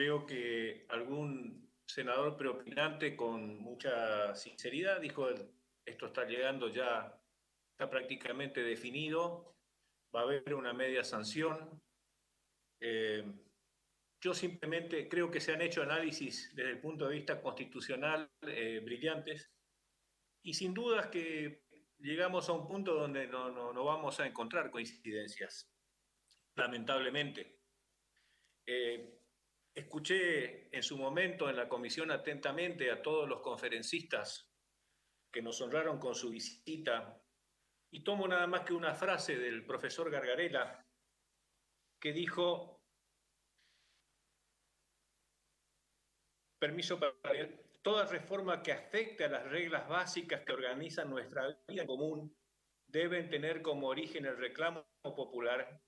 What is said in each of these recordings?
Creo que algún senador preopinante con mucha sinceridad dijo, esto está llegando ya, está prácticamente definido, va a haber una media sanción. Eh, yo simplemente creo que se han hecho análisis desde el punto de vista constitucional brillantes y sin dudas que llegamos a un punto donde no vamos a encontrar coincidencias, lamentablemente. Eh, Escuché en su momento en la comisión atentamente a todos los conferencistas que nos honraron con su visita y tomo nada más que una frase del profesor Gargarella que dijo, permiso para leer, toda reforma que afecte a las reglas básicas que organizan nuestra vida en común deben tener como origen el reclamo popular,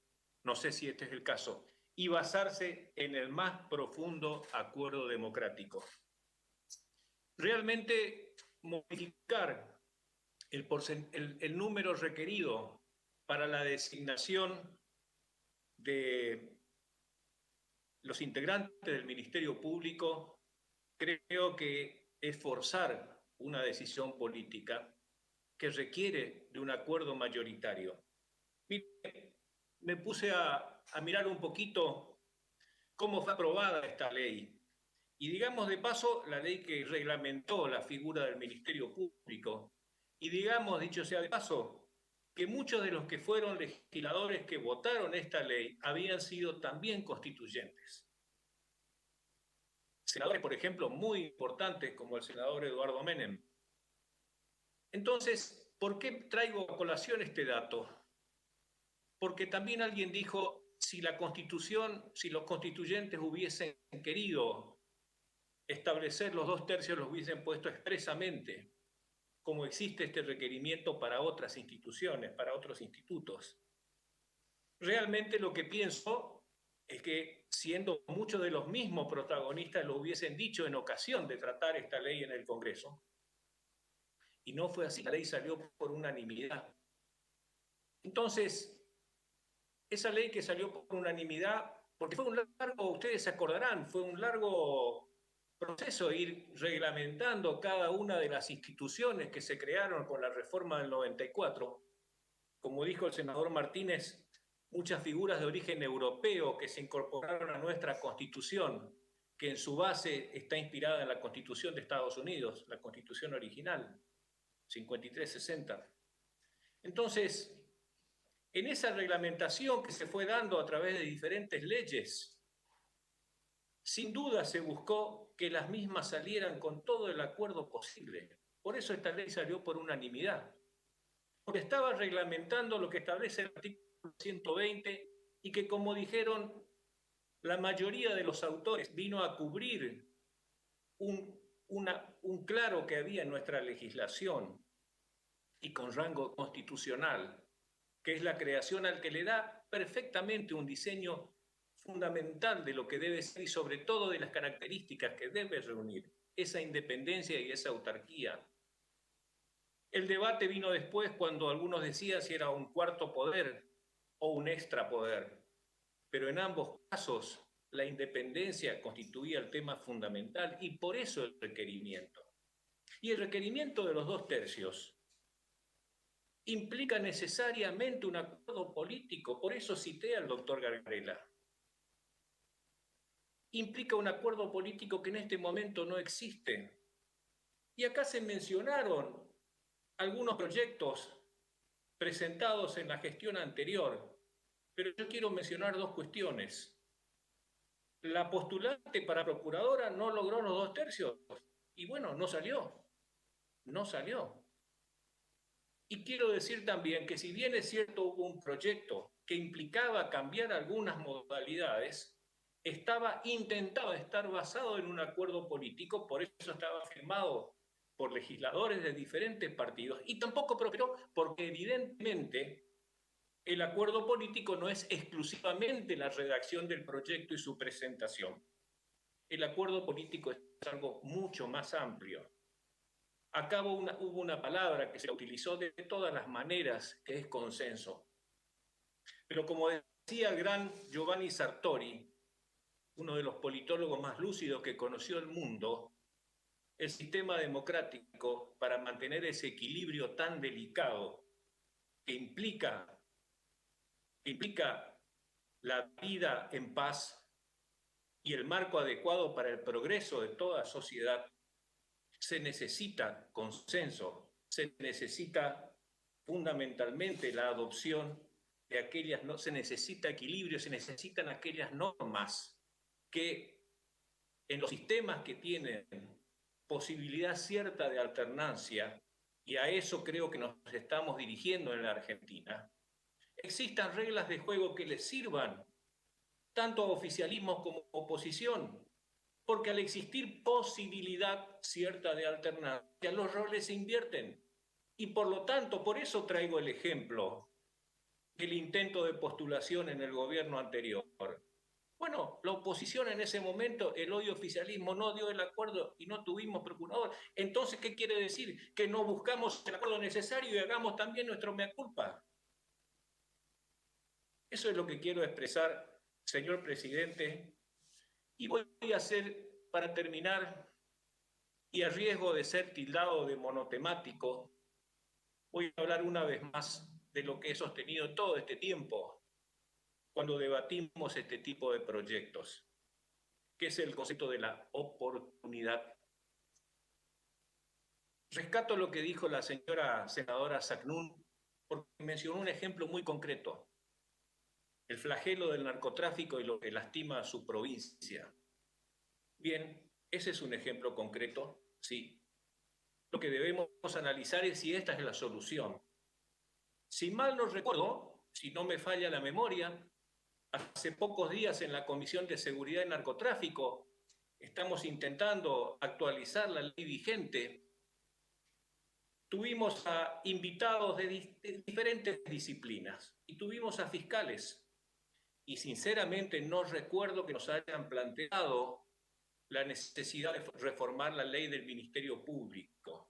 no sé si este es el caso, y basarse en el más profundo acuerdo democrático. Realmente modificar el número requerido para la designación de los integrantes del Ministerio Público creo que es forzar una decisión política que requiere de un acuerdo mayoritario. Mire, me puse a mirar un poquito cómo fue aprobada esta ley. Y digamos de paso, la ley que reglamentó la figura del Ministerio Público. Y digamos, dicho sea de paso, que muchos de los que fueron legisladores que votaron esta ley habían sido también constituyentes. Senadores, por ejemplo, muy importantes como el senador Eduardo Menem. Entonces, ¿por qué traigo a colación este dato? Porque también alguien dijo, si la Constitución, si los constituyentes hubiesen querido establecer los 2/3, los hubiesen puesto expresamente, como existe este requerimiento para otras instituciones, para otros institutos. Realmente lo que pienso es que, siendo muchos de los mismos protagonistas lo hubiesen dicho en ocasión de tratar esta ley en el Congreso, y no fue así, la ley salió por unanimidad. Entonces, esa ley que salió por unanimidad, porque fue un largo, ustedes se acordarán, fue un largo proceso ir reglamentando cada una de las instituciones que se crearon con la reforma del 94. Como dijo el senador Martínez, muchas figuras de origen europeo que se incorporaron a nuestra Constitución, que en su base está inspirada en la Constitución de Estados Unidos, la Constitución original, 53-60. Entonces, en esa reglamentación que se fue dando a través de diferentes leyes, sin duda se buscó que las mismas salieran con todo el acuerdo posible. Por eso esta ley salió por unanimidad, porque estaba reglamentando lo que establece el artículo 120 y que, como dijeron, la mayoría de los autores vino a cubrir un claro que había en nuestra legislación y con rango constitucional, que es la creación al que le da perfectamente un diseño fundamental de lo que debe ser y sobre todo de las características que debe reunir, esa independencia y esa autarquía. El debate vino después cuando algunos decían si era un cuarto poder o un extrapoder, pero en ambos casos la independencia constituía el tema fundamental y por eso el requerimiento. Y el requerimiento de los 2/3 implica necesariamente un acuerdo político, por eso cité al doctor Gargarella. Implica un acuerdo político que en este momento no existe. Y acá se mencionaron algunos proyectos presentados en la gestión anterior, pero yo quiero mencionar dos cuestiones. La postulante para procuradora no logró los 2/3 y bueno, no salió, no salió. Y quiero decir también que si bien es cierto hubo un proyecto que implicaba cambiar algunas modalidades, intentaba estar basado en un acuerdo político, por eso estaba firmado por legisladores de diferentes partidos y tampoco prosperó porque evidentemente el acuerdo político no es exclusivamente la redacción del proyecto y su presentación. El acuerdo político es algo mucho más amplio. Acá hubo una palabra que se utilizó de todas las maneras, que es consenso. Pero como decía el gran Giovanni Sartori, uno de los politólogos más lúcidos que conoció el mundo, el sistema democrático, para mantener ese equilibrio tan delicado que implica la vida en paz y el marco adecuado para el progreso de toda sociedad, se necesita consenso, se necesita fundamentalmente la adopción de aquellas, no se necesita equilibrio, se necesitan aquellas normas que en los sistemas que tienen posibilidad cierta de alternancia, y a eso creo que nos estamos dirigiendo en la Argentina, existan reglas de juego que les sirvan tanto a oficialismo como a oposición, porque al existir posibilidad cierta de alternancia, los roles se invierten. Y por lo tanto, por eso traigo el ejemplo del intento de postulación en el gobierno anterior. Bueno, la oposición en ese momento, el hoy oficialismo no dio el acuerdo y no tuvimos procurador. Entonces, ¿qué quiere decir? Que no buscamos el acuerdo necesario y hagamos también nuestro mea culpa. Eso es lo que quiero expresar, señor presidente, y voy a hacer, para terminar, y a riesgo de ser tildado de monotemático, voy a hablar una vez más de lo que he sostenido todo este tiempo cuando debatimos este tipo de proyectos, que es el concepto de la oportunidad. Rescato lo que dijo la señora senadora Sacnún, porque mencionó un ejemplo muy concreto, el flagelo del narcotráfico y lo que lastima a su provincia. Bien, ese es un ejemplo concreto, sí. Lo que debemos analizar es si esta es la solución. Si mal no recuerdo, si no me falla la memoria, hace pocos días en la Comisión de Seguridad y Narcotráfico estamos intentando actualizar la ley vigente. Tuvimos a invitados de diferentes disciplinas y tuvimos a fiscales. Y sinceramente no recuerdo que nos hayan planteado la necesidad de reformar la ley del Ministerio Público.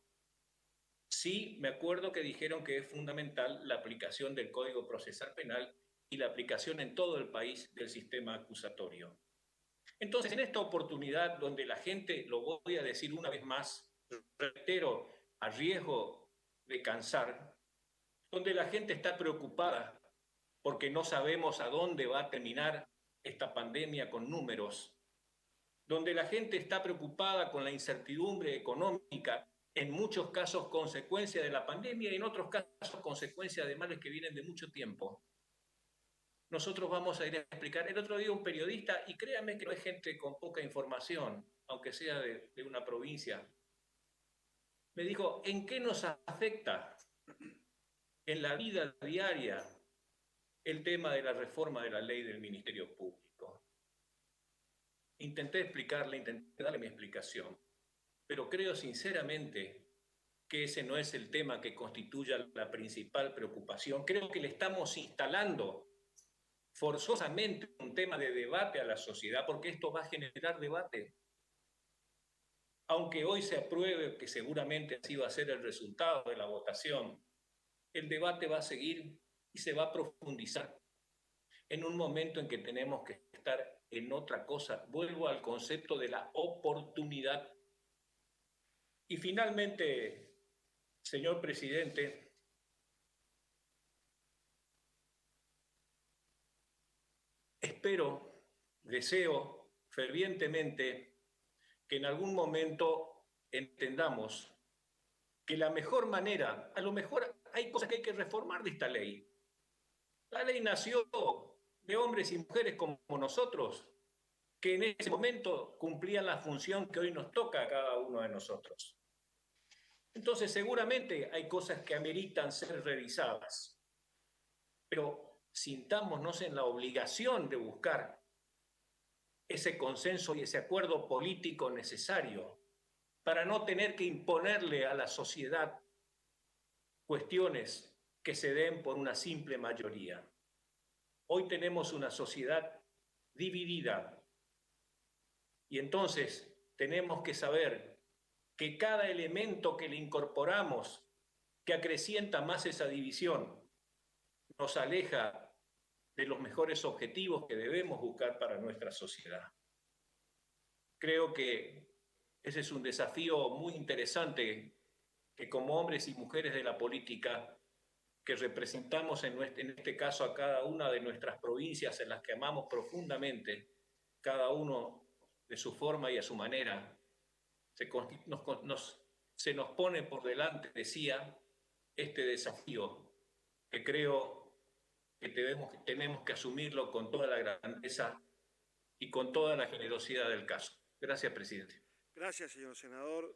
Sí, me acuerdo que dijeron que es fundamental la aplicación del Código Procesal Penal y la aplicación en todo el país del sistema acusatorio. Entonces, en esta oportunidad donde la gente, lo voy a decir una vez más, reitero, a riesgo de cansar, donde la gente está preocupada porque no sabemos a dónde va a terminar esta pandemia con números, donde la gente está preocupada con la incertidumbre económica, en muchos casos consecuencia de la pandemia y en otros casos consecuencia de males que vienen de mucho tiempo. Nosotros vamos a ir a explicar. El otro día un periodista, y créanme que no es gente con poca información, aunque sea de una provincia, me dijo, ¿en qué nos afecta en la vida diaria el tema de la reforma de la ley del Ministerio Público? Intenté explicarle, intenté darle mi explicación, pero creo sinceramente que ese no es el tema que constituya la principal preocupación. Creo que le estamos instalando forzosamente un tema de debate a la sociedad, porque esto va a generar debate. Aunque hoy se apruebe, que seguramente así va a ser el resultado de la votación, el debate va a seguir y se va a profundizar en un momento en que tenemos que estar en otra cosa. Vuelvo al concepto de la oportunidad. Y finalmente, señor presidente, espero, deseo fervientemente que en algún momento entendamos que la mejor manera, a lo mejor hay cosas que hay que reformar de esta ley. La ley nació de hombres y mujeres como nosotros, que en ese momento cumplían la función que hoy nos toca a cada uno de nosotros. Entonces, seguramente hay cosas que ameritan ser revisadas, pero sintámonos en la obligación de buscar ese consenso y ese acuerdo político necesario para no tener que imponerle a la sociedad cuestiones que se den por una simple mayoría. Hoy tenemos una sociedad dividida y entonces tenemos que saber que cada elemento que le incorporamos que acrecienta más esa división nos aleja de los mejores objetivos que debemos buscar para nuestra sociedad. Creo que ese es un desafío muy interesante que como hombres y mujeres de la política que representamos en este caso a cada una de nuestras provincias en las que amamos profundamente, cada uno de su forma y a su manera, se nos pone por delante, decía, este desafío que creo que tenemos que asumirlo con toda la grandeza y con toda la generosidad del caso. Gracias, presidente. Gracias, señor senador.